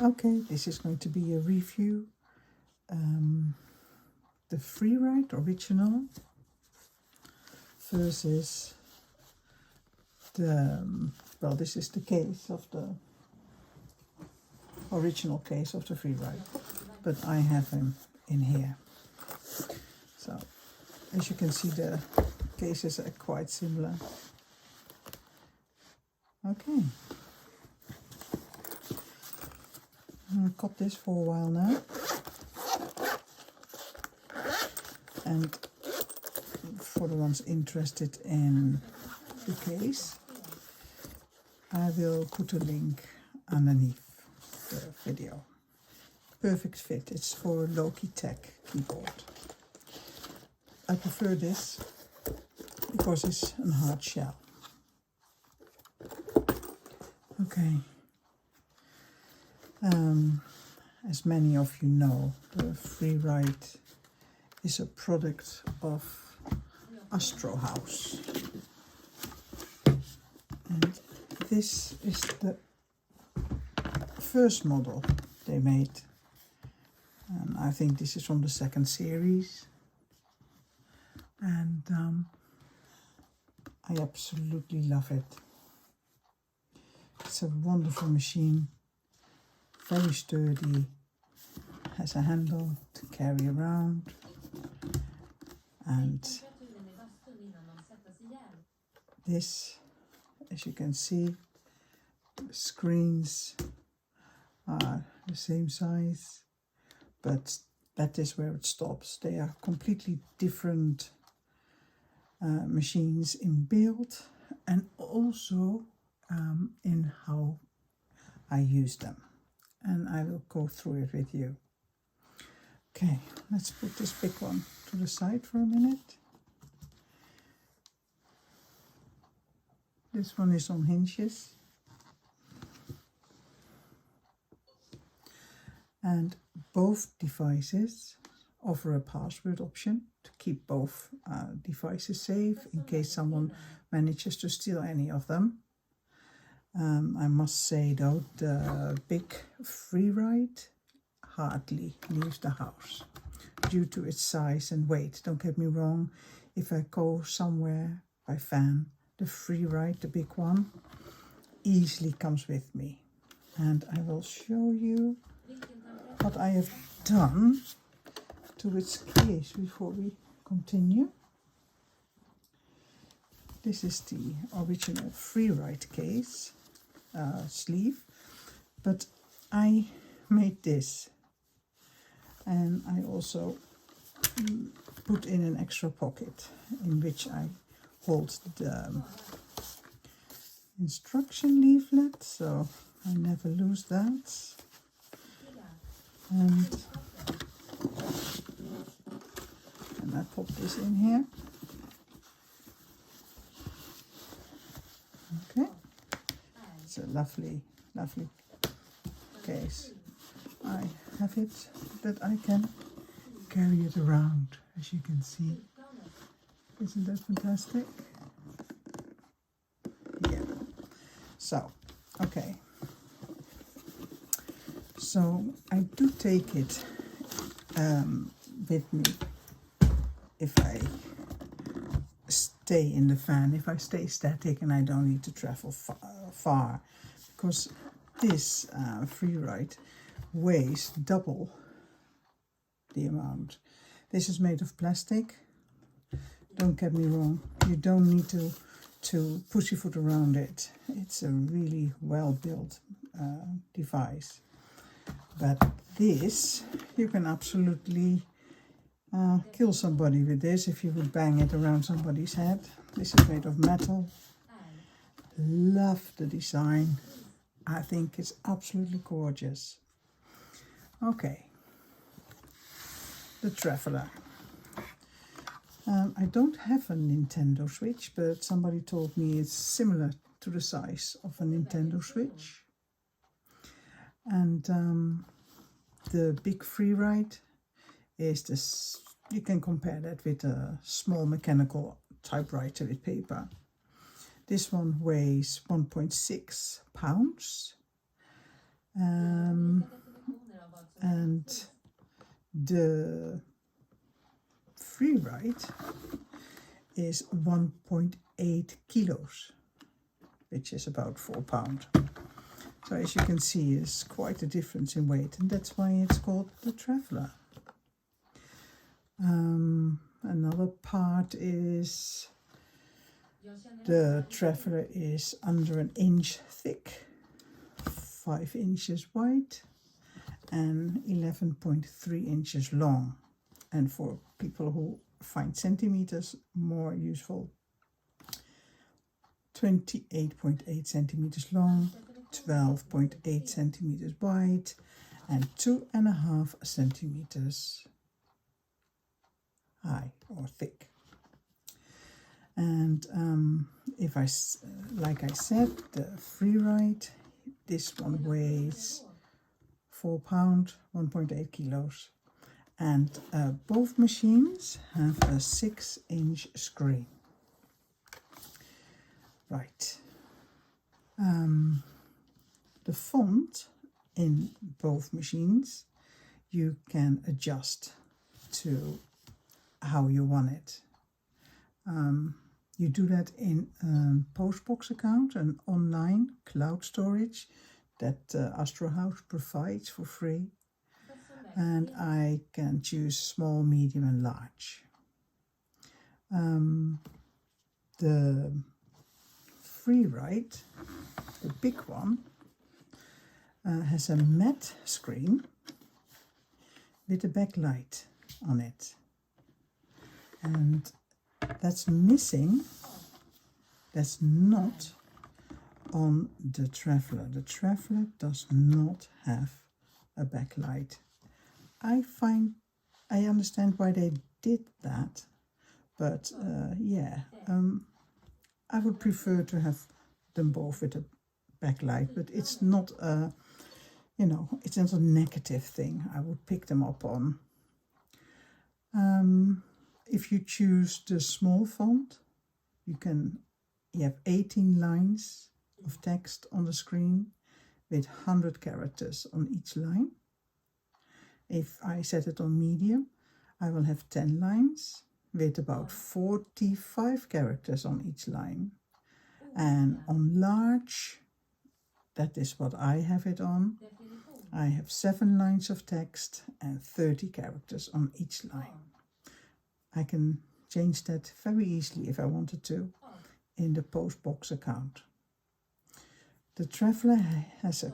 Okay, this is going to be a review. The Freewrite original versus the, well, this is the case of the original case of the Freewrite, but I have him in here. So, as you can see, the cases are quite similar. Okay. I've got this for a while now. And for the ones interested in the case, I will put a link underneath the video. Perfect fit. It's for a Logitech keyboard. I prefer this because it's a hard shell. Okay. As many of you know, the Freewrite is a product of Astrohaus. And this is the first model they made. And I think this is from the second series. And I absolutely love it. It's a wonderful machine, very sturdy, has a handle to carry around, and this, as you can see, the screens are the same size, but that is where it stops. They are completely different machines in build and also in how I use them, and I will go through it with you. Okay, let's put this big one to the side for a minute. This one is on hinges, and both devices offer a password option to keep both devices safe in case someone manages to steal any of them. I must say though, the big Freewrite hardly leaves the house due to its size and weight. Don't get me wrong, if I go somewhere by van, the Freewrite, the big one, easily comes with me. And I will show you what I have done to its case before we continue. This is the original Freewrite case, sleeve, but I made this, and I also put in an extra pocket in which I hold the instruction leaflet, so I never lose that. And I pop this in here. Okay, it's a lovely, lovely case. I have it that I can carry it around, as you can see. Isn't that fantastic? Yeah. So, okay. So I do take it with me if I stay in the van, if I stay static and I don't need to travel far, because this Freewrite weighs double the amount. This is made of plastic. Don't get me wrong, you don't need to push your foot around it. It's a really well built device. But this, you can absolutely kill somebody with this if you would bang it around somebody's head. This is made of metal. Love the design. I think it's absolutely gorgeous. Okay, the Traveler. I don't have a Nintendo Switch, but somebody told me it's similar to the size of a Nintendo Switch. And the big Freewrite is this, you can compare that with a small mechanical typewriter with paper. This one weighs 1.6 pounds. The Freewrite is 1.8 kilos, which is about 4 pounds. So as you can see, it's quite a difference in weight, and that's why it's called the Traveller. Another part is the Traveller is under an inch thick, 5 inches wide, and 11.3 inches long. And for people who find centimeters more useful, 28.8 centimeters long, 12.8 centimeters wide, and 2.5 centimeters high or thick. And like I said, the Freewrite, this one weighs 4 pounds, 1.8 kilos. And both machines have a 6-inch screen. Right. The font in both machines you can adjust to how you want it. You do that in a Postbox account, an online cloud storage that Astrohaus provides for free. And I can choose small, medium and large. The Freewrite, the big one, has a matte screen with a backlight on it. And that's missing, that's not on the Traveller. The Traveller does not have a backlight. I understand why they did that, but I would prefer to have them both with a backlight, but it's not a, it's not a negative thing. I would pick them up on. If you choose the small font, you have 18 lines of text on the screen with 100 characters on each line. If I set it on medium, I will have 10 lines with about 45 characters on each line. And on large, that is what I have it on, I have 7 lines of text and 30 characters on each line. I can change that very easily if I wanted to in the Postbox account. The Traveller has a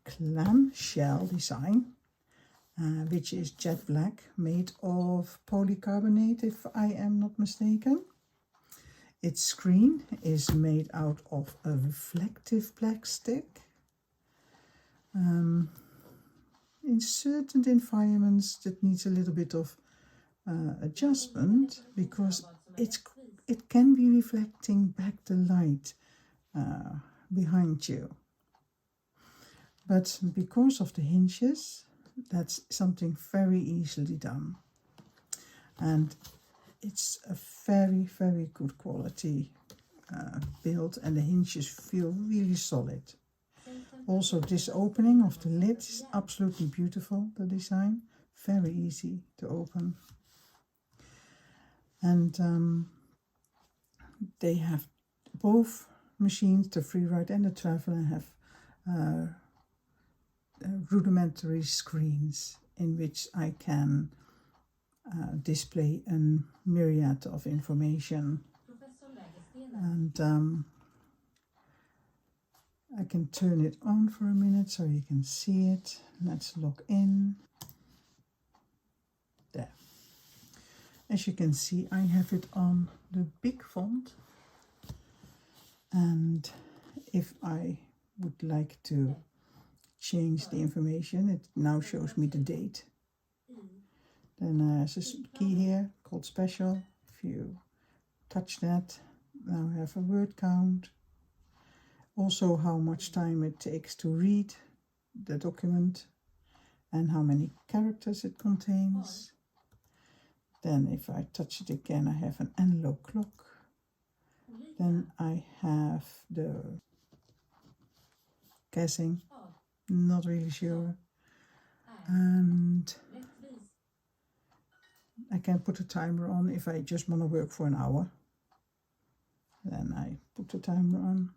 clamshell design, which is jet black, made of polycarbonate, if I am not mistaken. Its screen is made out of a reflective plastic. In certain environments that needs a little bit of adjustment, because it can be reflecting back the light behind you. But because of the hinges, that's something very easily done. And it's a very, very good quality build, and the hinges feel really solid. Also, this opening of the lid is absolutely beautiful, the design. Very easy to open. And they have both machines, the Freewrite and the Traveller, have rudimentary screens in which I can display a myriad of information. And I can turn it on for a minute so you can see it. Let's log in. There. As you can see, I have it on the big font. And if I would like to change the information, it now shows me the date. Then there's a key here called special. If you touch that, now I have a word count. Also how much time it takes to read the document and how many characters it contains. Then if I touch it again, I have an analog clock. Then I have the guessing, not really sure. And I can put a timer on if I just want to work for an hour. Then I put the timer on.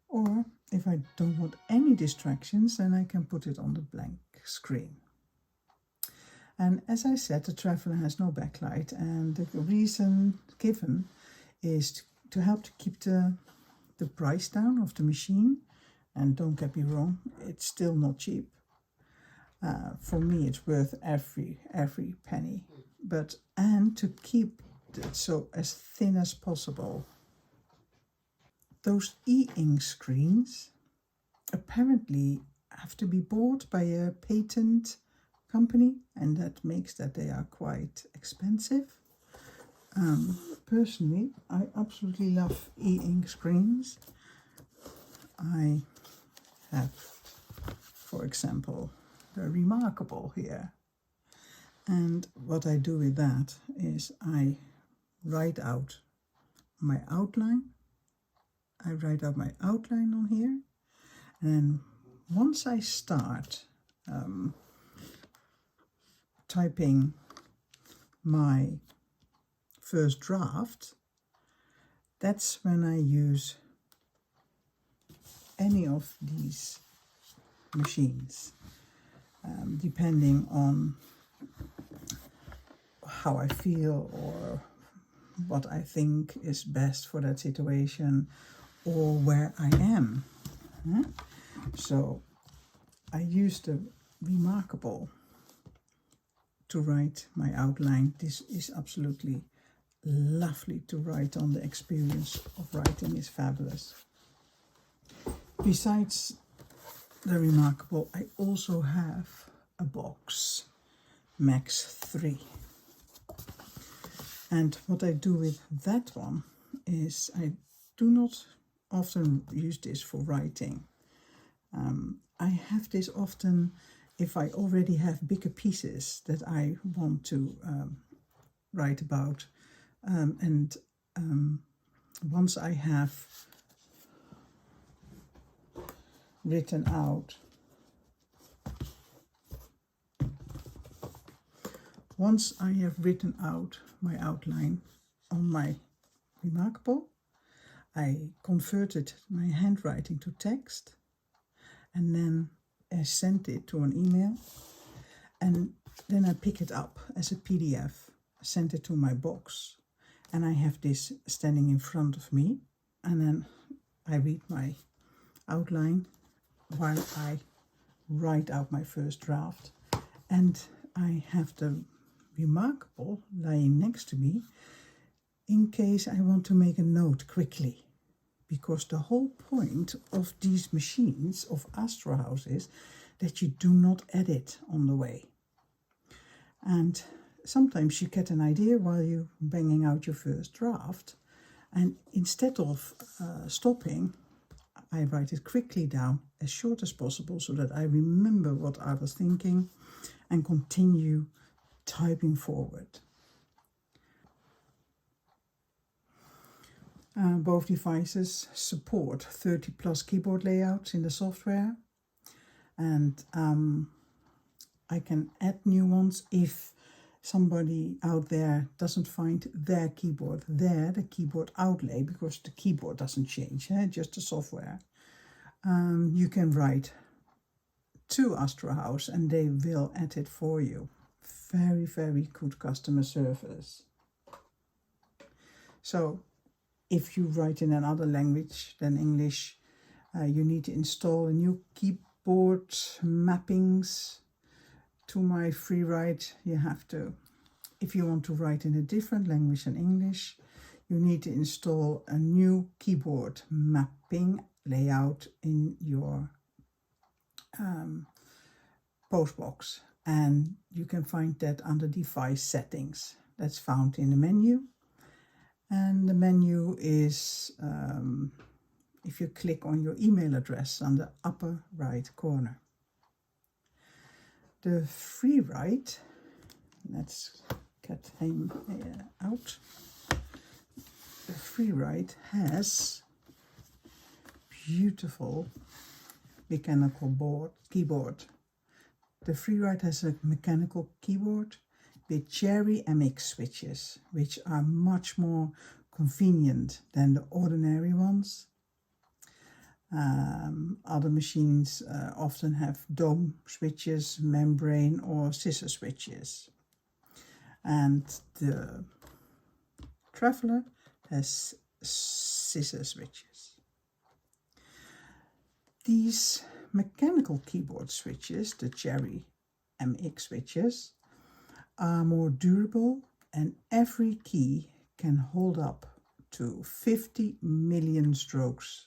Or if I don't want any distractions, then I can put it on the blank screen. And as I said, the Traveler has no backlight, and the reason given is to help to keep the price down of the machine. And don't get me wrong, it's still not cheap. For me, it's worth every penny. And to keep it so as thin as possible. Those e-ink screens apparently have to be bought by a patent company, and that makes that they are quite expensive. Personally, I absolutely love e-ink screens. I have, for example, the Remarkable here. And what I do with that is I write out my outline. I write out my outline on here. And once I start typing my first draft, that's when I use any of these machines, depending on how I feel or what I think is best for that situation or where I am. So I use the Remarkable to write my outline. This is absolutely lovely to write on. The experience of writing is fabulous. Besides the Remarkable, I also have a box, Max 3. And what I do with that one is I do not often use this for writing. I have this often if I already have bigger pieces that I want to write about. Once I have written out my outline on my Remarkable, I converted my handwriting to text, and then I sent it to an email, and then I pick it up as a PDF, send it to my box, and I have this standing in front of me, and then I read my outline while I write out my first draft, and I have the Remarkable lying next to me in case I want to make a note quickly, because the whole point of these machines of Astrohaus is that you do not edit on the way. And sometimes you get an idea while you're banging out your first draft, and instead of stopping, I write it quickly down, as short as possible, so that I remember what I was thinking and continue typing forward. Both devices support 30+ keyboard layouts in the software, and I can add new ones if somebody out there doesn't find their keyboard there, the keyboard outlay, because the keyboard doesn't change, just the software. You can write to Astrohaus and they will add it for you. Very, very good customer service. So if you write in another language than English, you need to install a new keyboard mappings. To my Freewrite, you have to, if you want to write in a different language than English, you need to install a new keyboard mapping layout in your postbox. And you can find that under device settings. That's found in the menu. And the menu is, if you click on your email address on the upper right corner. The Freewrite, let's get him out. The Freewrite has beautiful mechanical keyboard. The Freewrite has a mechanical keyboard. with Cherry MX switches, which are much more convenient than the ordinary ones. Other machines often have dome switches, membrane or scissor switches. And the Traveler has scissor switches. These mechanical keyboard switches, the Cherry MX switches, are more durable, and every key can hold up to 50 million strokes,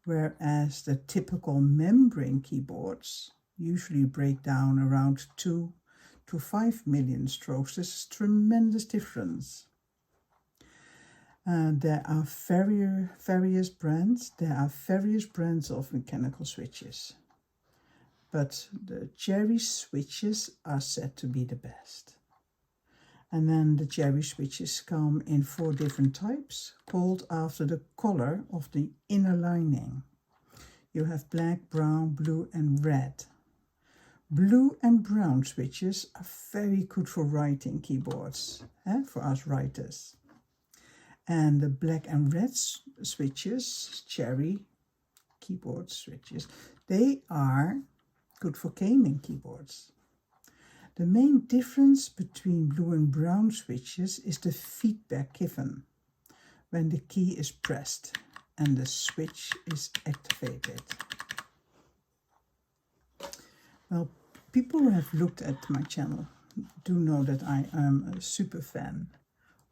whereas the typical membrane keyboards usually break down around 2 to 5 million strokes. This is a tremendous difference. There are various brands. There are various brands of mechanical switches, but the Cherry switches are said to be the best. And then the Cherry switches come in 4 different types, called after the color of the inner lining. You have black, brown, blue and red. Blue and brown switches are very good for writing keyboards, for us writers. And the black and red switches, Cherry keyboard switches, they are good for gaming keyboards. The main difference between blue and brown switches is the feedback given when the key is pressed and the switch is activated. Well, people who have looked at my channel do know that I am a super fan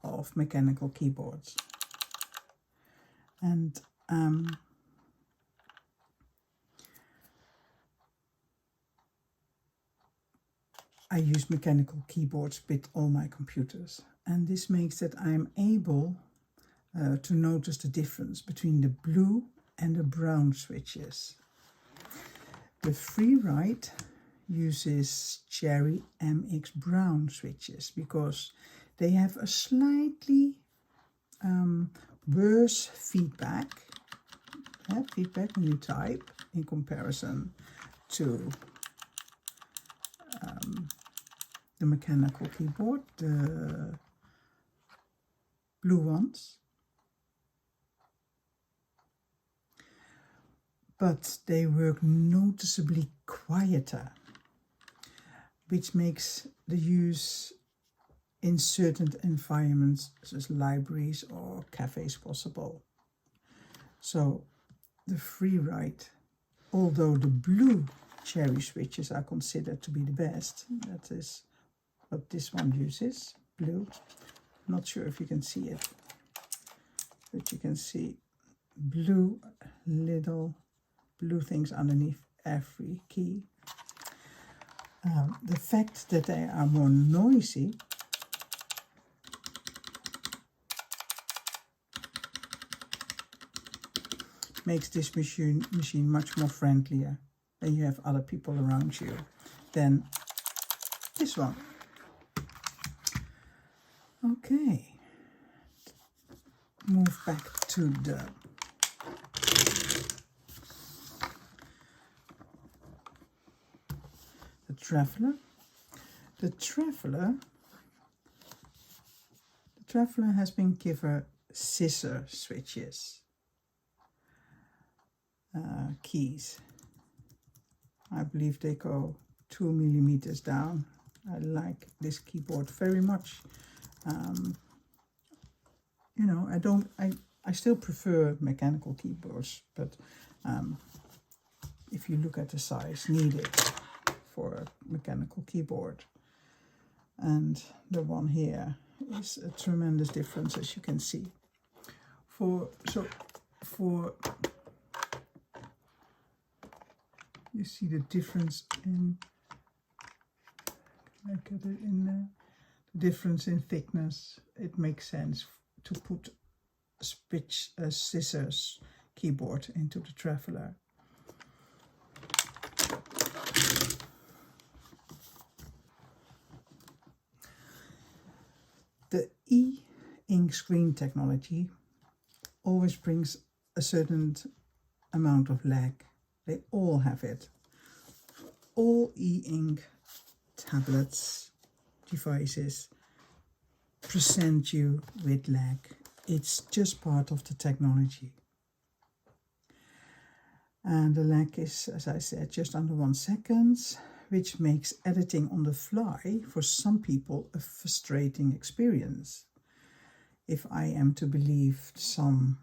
of mechanical keyboards. And I use mechanical keyboards with all my computers, and this makes that I'm able to notice the difference between the blue and the brown switches. The Freewrite uses Cherry MX brown switches because they have a slightly worse feedback when you type in comparison to the mechanical keyboard, the blue ones. But they work noticeably quieter, which makes the use in certain environments, such as libraries or cafes, possible. So the Freewrite, although the blue Cherry switches are considered to be the best, that is what this one uses, blue. Not sure if you can see it, but you can see blue, little blue things underneath every key. The fact that they are more noisy makes this machine much more friendlier when you have other people around you than this one. Okay, move back to the Traveler. The Traveler has been given scissor switches, keys. I believe they go 2 millimeters down. I like this keyboard very much. You know, I still prefer mechanical keyboards, but if you look at the size needed for a mechanical keyboard, and the one here is a tremendous difference, as you can see. You see the difference in, can I get it in there? The difference in thickness. It makes sense to put a scissors keyboard into the Traveler. The e-ink screen technology always brings a certain amount of lag. They all have it. All e-ink tablets, devices present you with lag. It's just part of the technology. And the lag is, as I said, just under 1 second, which makes editing on the fly for some people a frustrating experience. If I am to believe some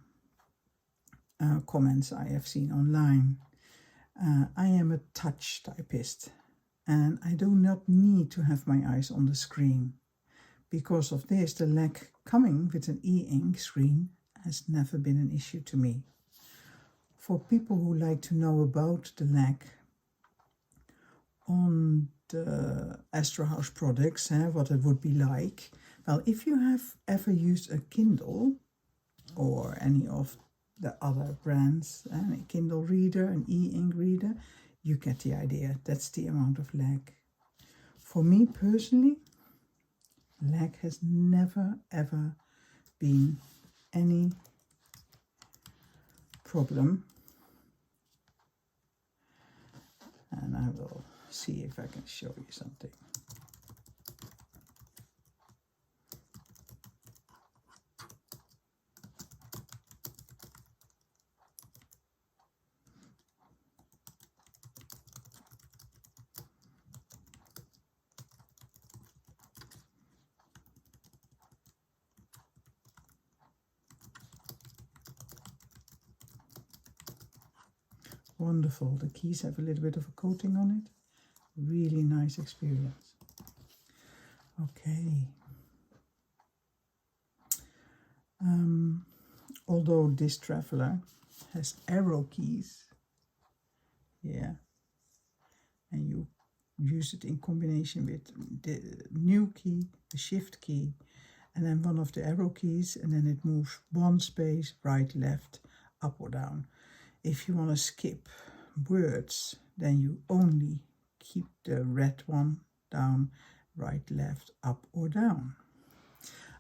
comments I have seen online. I am a touch typist and I do not need to have my eyes on the screen. Because of this, the lag coming with an e-ink screen has never been an issue to me. For people who like to know about the lag on the Astrohaus products, what it would be like, well, if you have ever used a Kindle or any of the other brands, a Kindle reader, an e-ink reader, you get the idea. That's the amount of lag. For me personally, lag has never ever been any problem. And I will see if I can show you something. Wonderful. The keys have a little bit of a coating on it. Really nice experience. Okay. Although this traveler has arrow keys, and you use it in combination with the new key, the shift key, and then one of the arrow keys, and then it moves one space, right, left, up or down. If you want to skip words, then you only keep the red one down, right, left, up or down.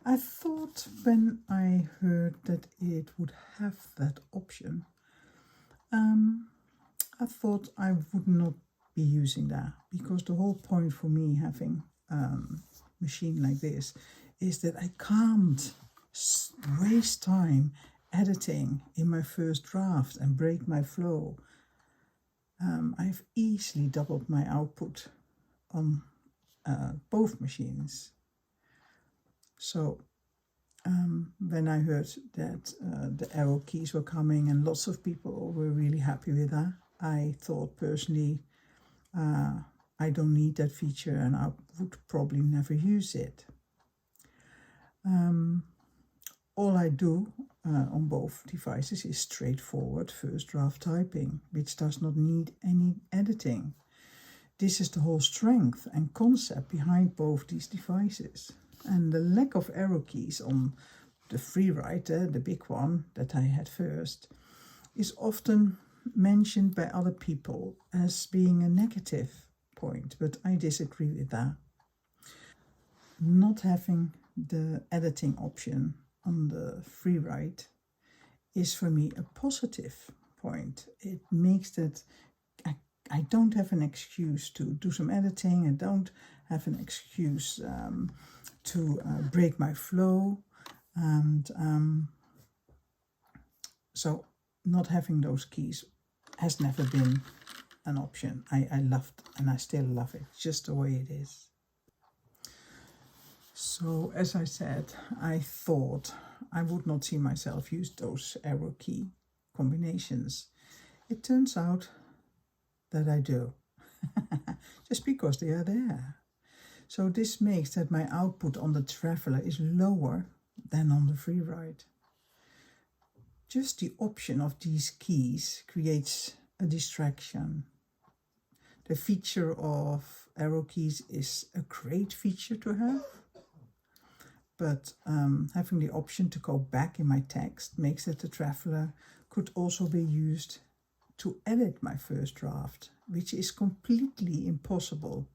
I thought when I heard that it would have that option, I thought I would not be using that, because the whole point for me having a machine like this is that I can't waste time editing in my first draft and break my flow. I've easily doubled my output on both machines. So when I heard that the arrow keys were coming and lots of people were really happy with that, I thought personally I don't need that feature and I would probably never use it. All I do on both devices is straightforward first draft typing, which does not need any editing. This is the whole strength and concept behind both these devices. And the lack of arrow keys on the Freewrite, the big one that I had first, is often mentioned by other people as being a negative point, but I disagree with that. Not having the editing option on the Freewrite is for me a positive point. It makes that I don't have an excuse to do some editing. I don't have an excuse to break my flow, and so not having those keys has never been an option. I loved and I still love it, just the way it is. So as I said, I thought I would not see myself use those arrow key combinations. It turns out that I do, just because they are there. So this makes that my output on the Traveler is lower than on the Freewrite. Just the option of these keys creates a distraction. The feature of arrow keys is a great feature to have, but having the option to go back in my text makes that the Traveler could also be used to edit my first draft, which is completely impossible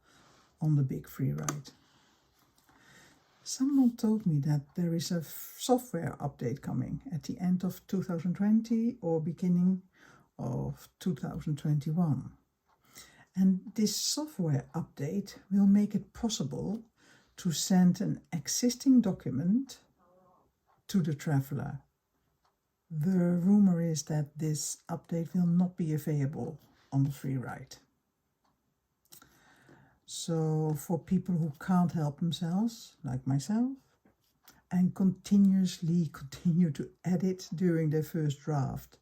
on the big Freewrite. Someone told me that there is a software update coming at the end of 2020 or beginning of 2021. And this software update will make it possible to send an existing document to the traveler. The rumor is that this update will not be available on the Freewrite. So for people who can't help themselves, like myself, and continuously continue to edit during their first draft,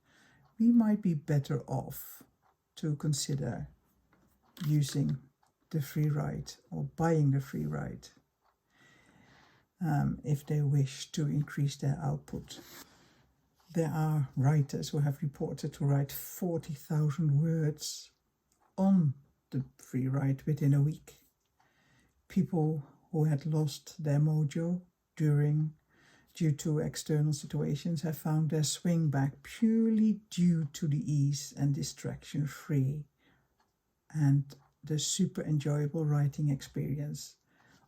we might be better off to consider using the Freewrite or buying the Freewrite if they wish to increase their output. There are writers who have reported to write 40,000 words on the Freewrite within a week. People who had lost their mojo due to external situations have found their swing back purely due to the ease and distraction-free and the super enjoyable writing experience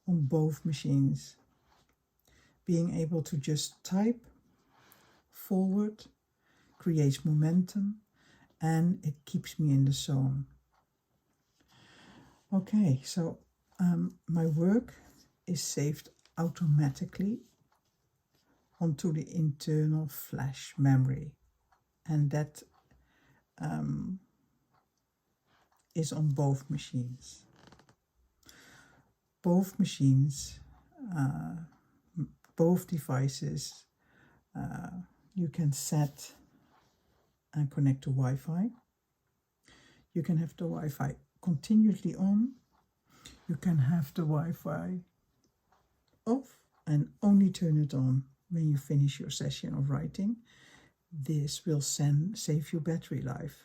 on both machines. Being able to just type forward creates momentum and it keeps me in the zone. Okay, so my work is saved automatically onto the internal flash memory, and that is on both machines. Both machines, both devices, you can set and connect to Wi-Fi. You can have the Wi-Fi continuously on. You can have the Wi-Fi off and only turn it on when you finish your session of writing. This will save you battery life,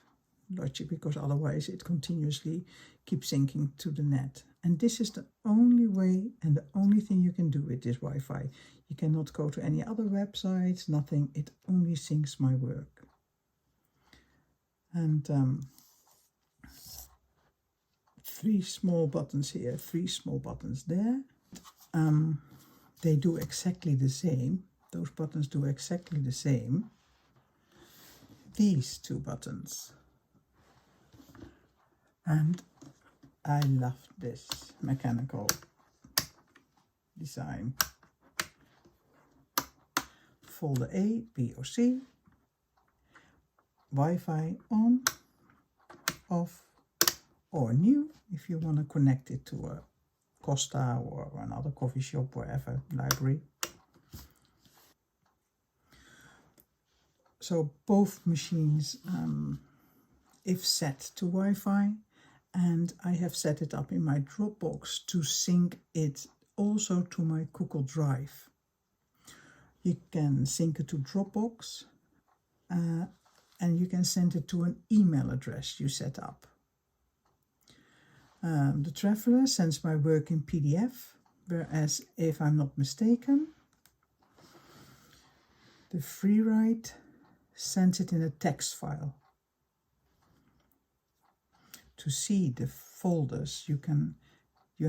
logic, because otherwise it continuously keeps syncing to the net. And this is the only way and the only thing you can do with this Wi-Fi. You cannot go to any other websites, nothing. It only syncs my work. And 3 small buttons here, 3 small buttons there. They do exactly the same. Those buttons do exactly the same. These 2 buttons. And I love this mechanical design. Folder A, B or C. Wi-Fi on, off, or new if you want to connect it to a Costa or another coffee shop, wherever, library. So both machines, if set to Wi-Fi, and I have set it up in my Dropbox to sync it also to my Google Drive. You can sync it to Dropbox and you can send it to an email address you set up. The Traveler sends my work in PDF, whereas if I'm not mistaken, the Freewrite sends it in a text file. To see the folders, you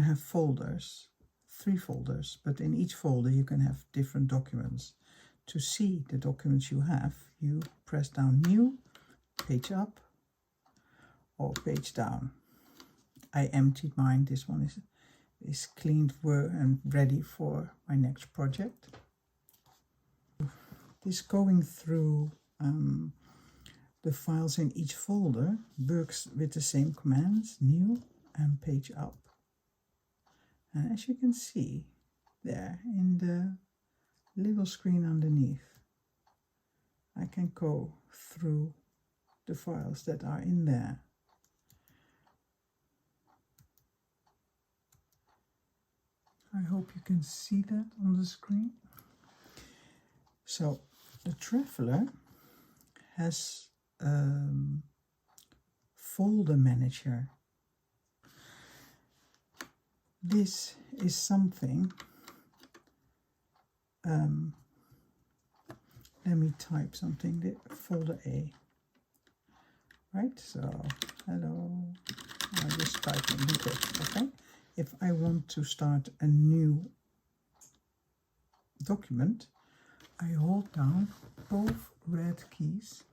have folders, 3 folders, but in each folder you can have different documents. To see the documents you have, you press down New, Page Up, or Page Down. I emptied mine. This one is cleaned and ready for my next project. This going through the files in each folder works with the same commands, New and Page Up. And as you can see there in the little screen underneath, I can go through the files that are in there. I hope you can see that on the screen. So the Traveler has folder manager. This is something, let me type something, the folder A, right? So, hello, I'll just type in the text, okay? If I want to start a new document, I hold down both red keys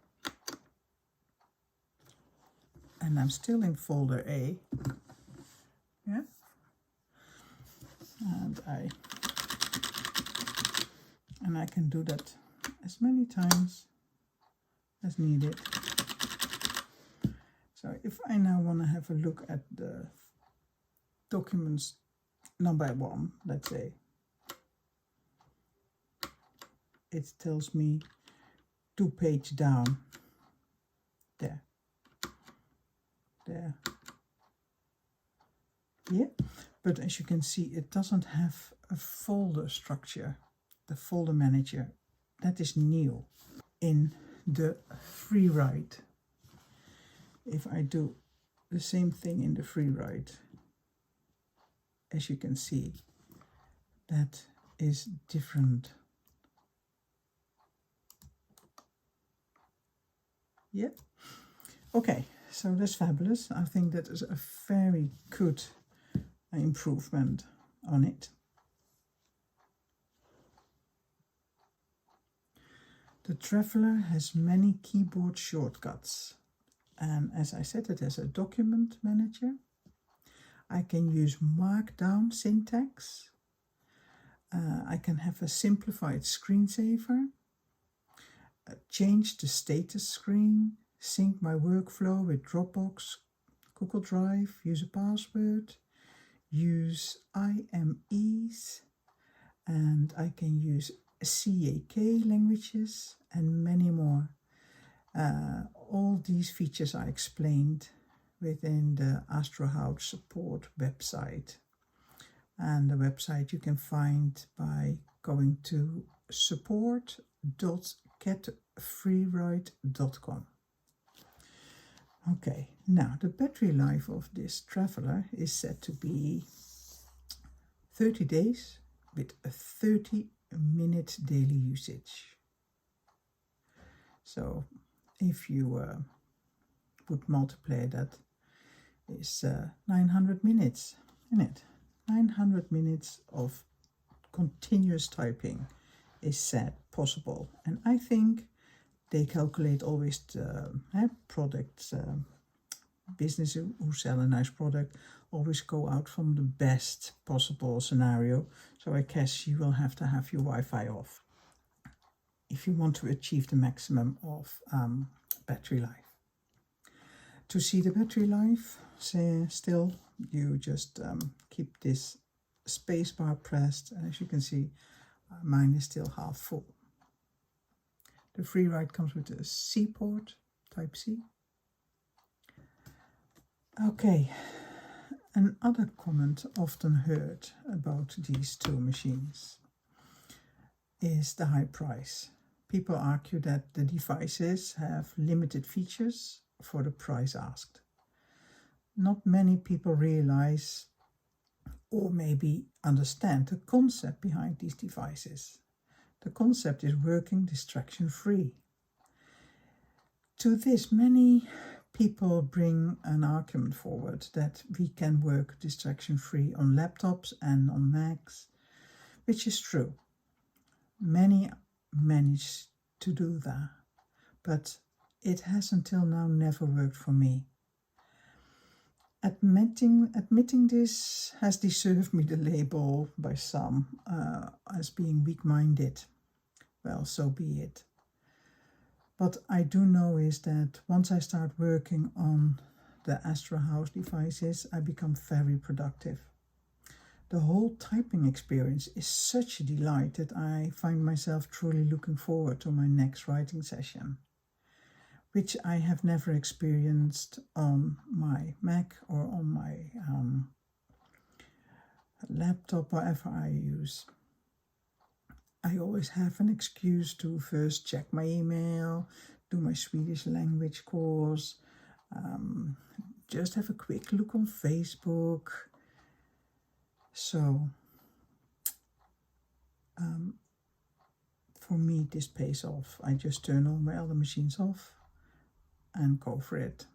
and I'm still in folder A. Yeah. And and I can do that as many times as needed. So if I now want to have a look at the documents one by one, let's say, it tells me 2 pages down, there, yeah. But as you can see, it doesn't have a folder structure, the folder manager. That is new in the Freewrite. If I do the same thing in the Freewrite, as you can see, that is different. Yeah. Okay, so that's fabulous. I think that is a very good improvement on it. The Traveler has many keyboard shortcuts. And as I said, it has a document manager. I can use markdown syntax. I can have a simplified screensaver. Change the status screen. Sync my workflow with Dropbox, Google Drive. Use a password. Use IMEs. And I can use CAK languages and many more. All these features are explained within the Astrohaus support website. And the website you can find by going to support.getfreewrite.com. Okay, now the battery life of this Traveler is set to be 30 days with a 30-minute daily usage. So if you would multiply that, is 900 minutes, isn't it? 900 minutes of continuous typing is said possible. And I think they calculate always the products, business who sell a nice product, always go out from the best possible scenario. So I guess you will have to have your Wi-Fi off if you want to achieve the maximum of battery life. To see the battery life, still, you just keep this spacebar pressed, and as you can see, mine is still half full. The Freewrite comes with a C port, Type C. Okay, another comment often heard about these two machines is the high price. People argue that the devices have limited features for the price asked. Not many people realize or maybe understand the concept behind these devices. The concept is working distraction-free. To this, many people bring an argument forward that we can work distraction-free on laptops and on Macs, which is true. Many manage to do that, but it has until now never worked for me. Admitting this has deserved me the label by some as being weak-minded. Well, so be it. What I do know is that once I start working on the Astrohaus devices, I become very productive. The whole typing experience is such a delight that I find myself truly looking forward to my next writing session, which I have never experienced on my Mac or on my laptop, whatever I use. I always have an excuse to first check my email, do my Swedish language course, just have a quick look on Facebook. So, for me, this pays off. I just turn all my other machines off and go for it.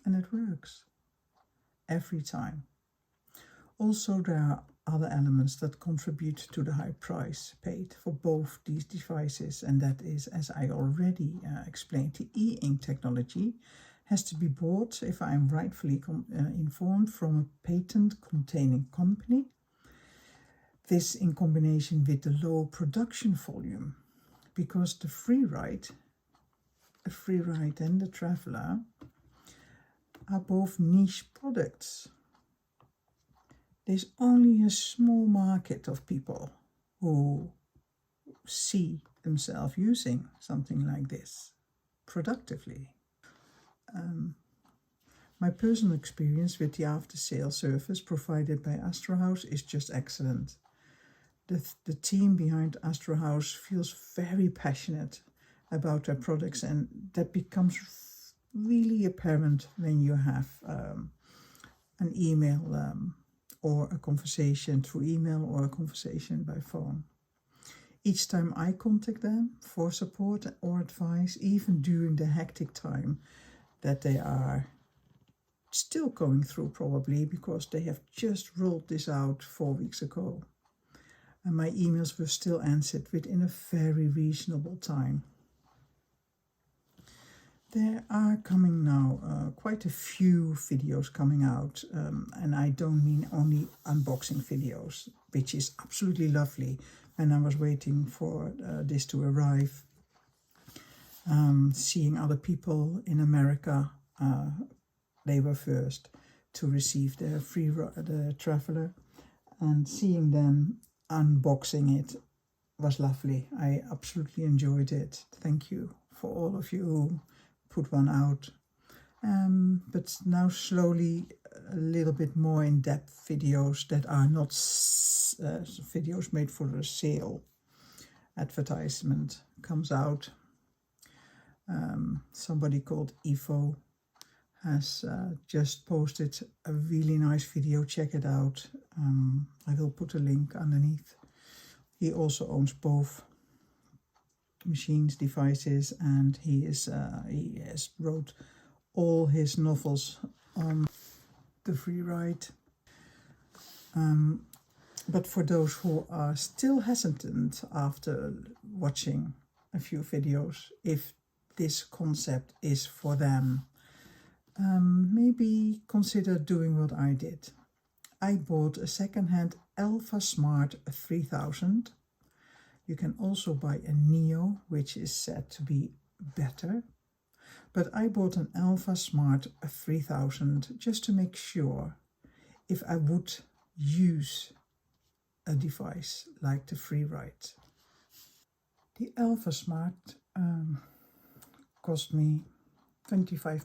And it works every time. Also, there are other elements that contribute to the high price paid for both these devices, and that is, as I already explained, the e-ink technology has to be bought, if I am rightfully informed, from a patent-containing company. This in combination with the low production volume, because the Freewrite and the Traveler are both niche products. There's only a small market of people who see themselves using something like this productively. My personal experience with the after-sale service provided by Astrohaus is just excellent. The team behind Astrohaus feels very passionate about their products, and that becomes really apparent when you have an email or a conversation through email or a conversation by phone. Each time I contact them for support or advice, even during the hectic time that they are still going through, probably because they have just rolled this out 4 weeks ago, and my emails were still answered within a very reasonable time. There are coming now quite a few videos coming out, and I don't mean only unboxing videos, which is absolutely lovely. When I was waiting for this to arrive, seeing other people in America, they were first to receive the Traveler, and seeing them unboxing it was lovely. I absolutely enjoyed it. Thank you for all of you who put one out. But now slowly a little bit more in-depth videos that are not videos made for a sale advertisement comes out. Somebody called Ivo has just posted a really nice video. Check it out. I will put a link underneath. He also owns both machines, devices, and he has wrote all his novels on the Freewrite. But for those who are still hesitant after watching a few videos, if this concept is for them, maybe consider doing what I did. I bought a second-hand Alpha Smart 3000. You can also buy a Neo, which is said to be better. But I bought an Alpha Smart 3000 just to make sure if I would use a device like the Freewrite. The Alpha Smart cost me £25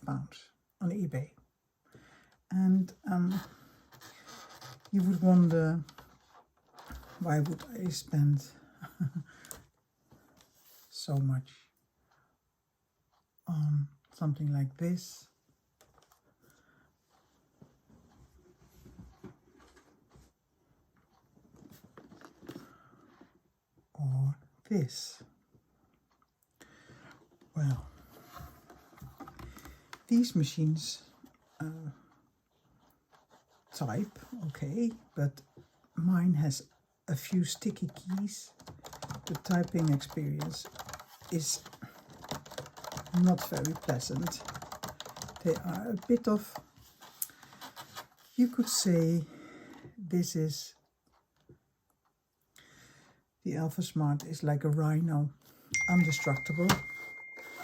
on eBay. And you would wonder, why would I spend so much on something like this? Or this? Well, these machines type, okay, but mine has a few sticky keys. The typing experience is not very pleasant. They are a bit of, you could say, this is, the Alpha Smart is like a Rhino, indestructible.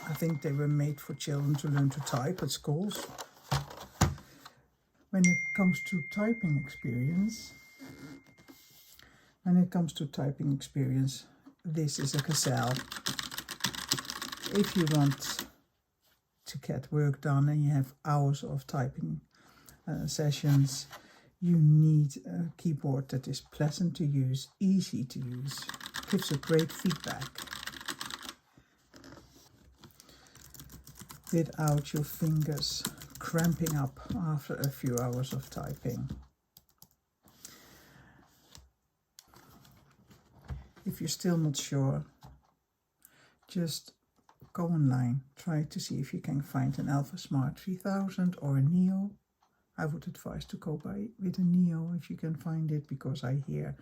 I think they were made for children to learn to type at schools. When it comes to typing experience, this is a gazelle. If you want to get work done and you have hours of typing sessions, you need a keyboard that is pleasant to use, easy to use, gives a great feedback, without your fingers cramping up after a few hours of typing. If you're still not sure, just go online, try to see if you can find an Alpha Smart 3000 or a Neo. I would advise to go with a Neo if you can find it, because I hear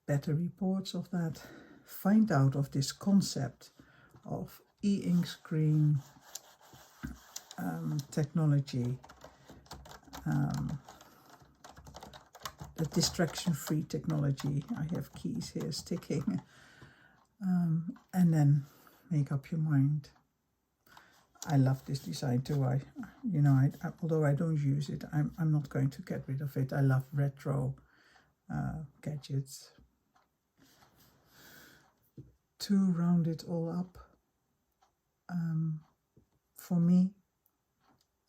better reports of that. Find out of this concept of e-ink screen technology, a distraction-free technology. I have keys here sticking. And then make up your mind. I love this design too. Although I don't use it, I'm not going to get rid of it. I love retro gadgets. To round it all up, for me,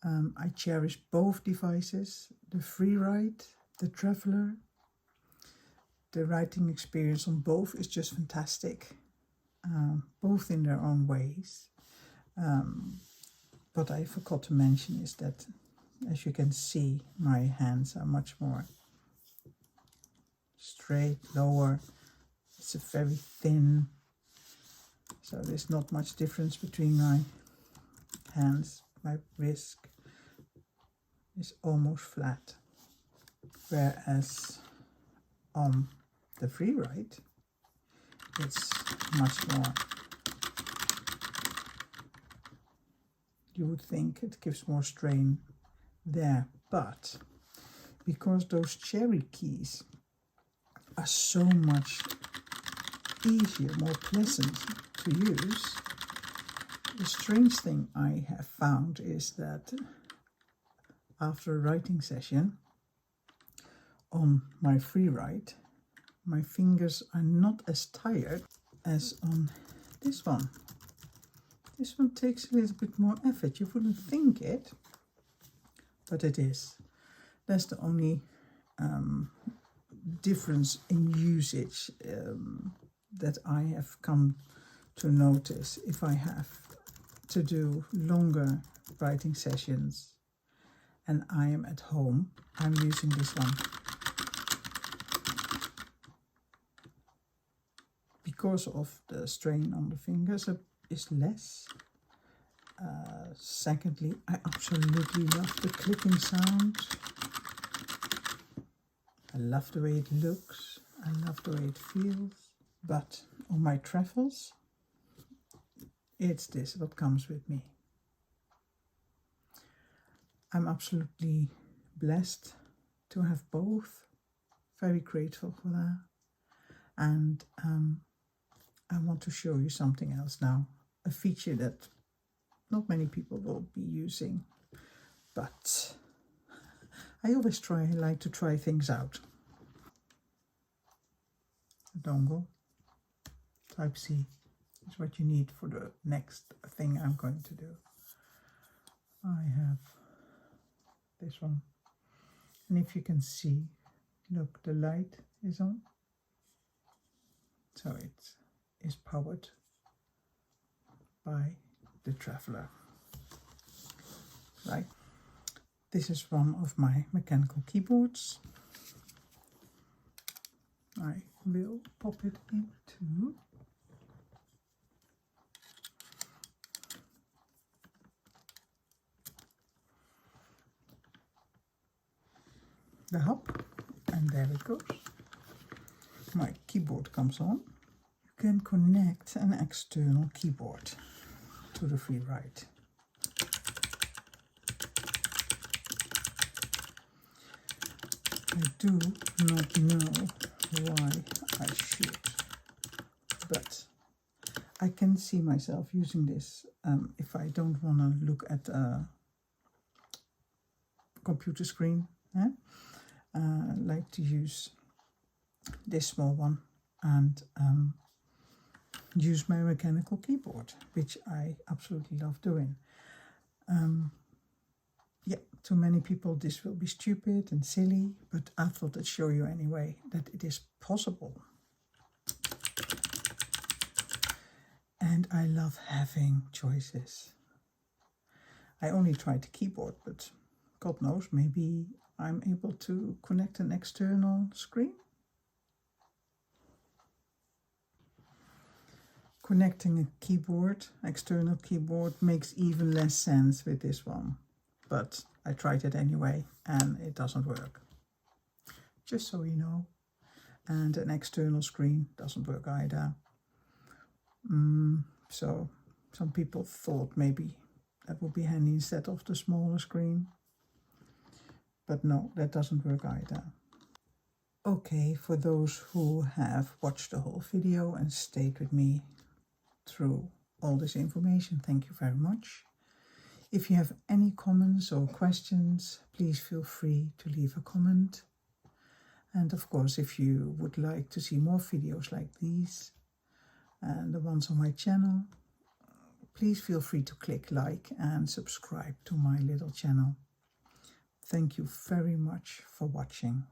I cherish both devices, the Freewrite, the Traveler. The writing experience on both is just fantastic, both in their own ways. What I forgot to mention is that, as you can see, my hands are much more straight, lower. It's a very thin, so there's not much difference between my hands. My wrist is almost flat, whereas on the Freewrite it's much more. You would think it gives more strain there, but because those cherry keys are so much easier, more pleasant to use, the strange thing I have found is that after a writing session on my Freewrite, my fingers are not as tired as on this one. This one takes a little bit more effort. You wouldn't think it, but it is. That's the only difference in usage that I have come to notice. If I have to do longer writing sessions and I am at home, I'm using this one. Because of the strain on the fingers, it is less. Secondly, I absolutely love the clicking sound. I love the way it looks. I love the way it feels. But on my travels, it's this what comes with me. I'm absolutely blessed to have both. Very grateful for that. And I want to show you something else now. A feature that not many people will be using, but I always like to try things out. A dongle, Type-C is what you need for the next thing I'm going to do. I have this one, and if you can see, look, the light is on, so it is powered by the Traveler. Right, this is one of my mechanical keyboards. I will pop it into the hub, and there it goes. My keyboard comes on. You can connect an external keyboard to the Freewrite. I do not know why I should, but I can see myself using this if I don't want to look at a computer screen. I like to use this small one and use my mechanical keyboard, which I absolutely love doing. Yeah, to many people this will be stupid and silly, but I thought I'd show you anyway that it is possible. And I love having choices. I only tried the keyboard, but God knows, maybe I'm able to connect an external screen. Connecting a keyboard, external keyboard, makes even less sense with this one. But I tried it anyway and it doesn't work. Just so you know. And an external screen doesn't work either. So some people thought maybe that would be handy instead of the smaller screen. But no, that doesn't work either. Okay, for those who have watched the whole video and stayed with me through all this information, thank you very much. If you have any comments or questions, please feel free to leave a comment. And of course, if you would like to see more videos like these and the ones on my channel, please feel free to click like and subscribe to my little channel. Thank you very much for watching.